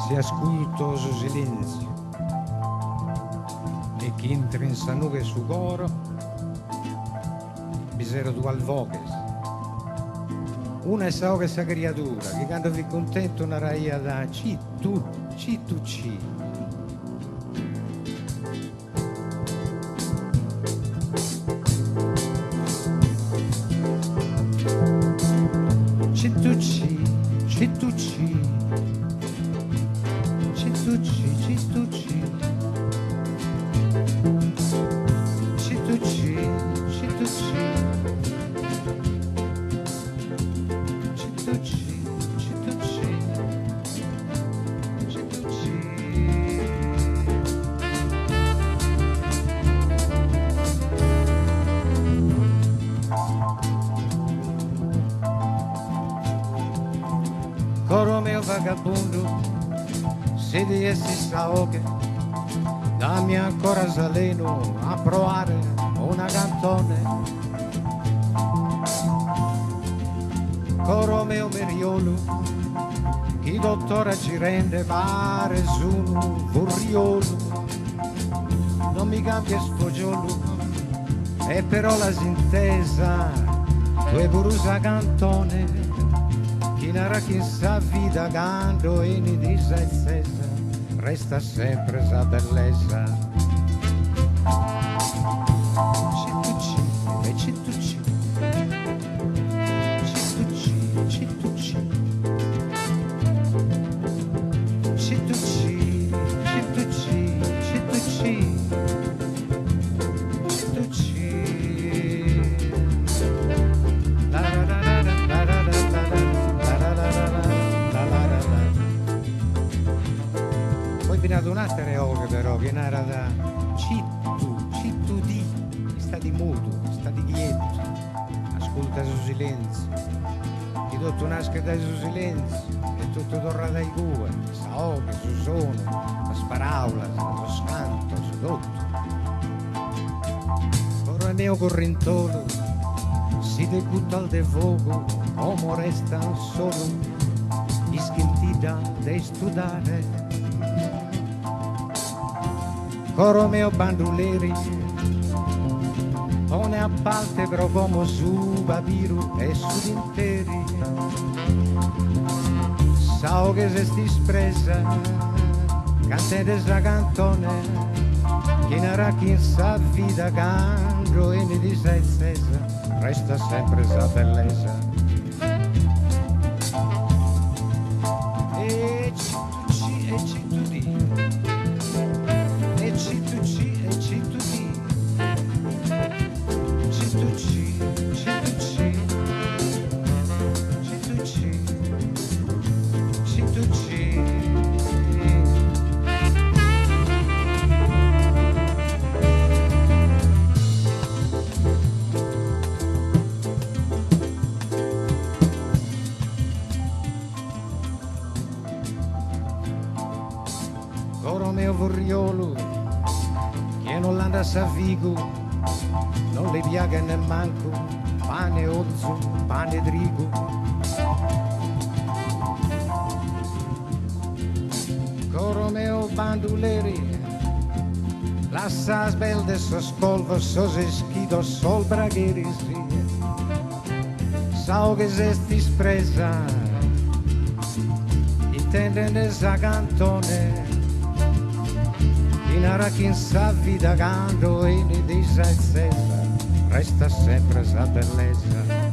si ascolta il silenzio e chi entra in sanuga su coro bisero due alvoches una è sa questa creatura che quando vi contento una raia da ci tu ci coro mio vagabondo se di essi saoche dammi ancora saleno a provare una cantone coro mio meriolo chi dottore ci rende pare su un furriolo non mi cambia sfogiolo e però la sintesa due burusa cantone chi narra chi sa vita canto e ni disa e sesa resta sempre sa bellezza cittucci e cittucci cittucci cittucci cittucci cittucci cittucci un'altra ore però che narra da cittu di sta di muto, sta di quieto ascolta su silenzio chi tutto nasce dai su silenzio e tutto torna dai cuore sa oche, su sono la sparaula, lo scanto, su tutto ora neo correntolo si debutta al devogo come resta solo ischintita da studiare coro mio banduleri one a parte però come su papiru e su interi sao che se sti spresa cantete sa cantone chi narra chi sa vita canto e ne di sa eccesa resta sempre sa bellezza e ci tu di coro mio vorriolo che non l'anda sa vigo non le piaga ne manco pane ozzo, pane drigo coro mio banduleri la sa sbelde so scolvo so se schido sol bragheri sao che se sti spresa intende sa cantone narra chi sa vita canto e ne disa e sesa resta sempre sa bellezza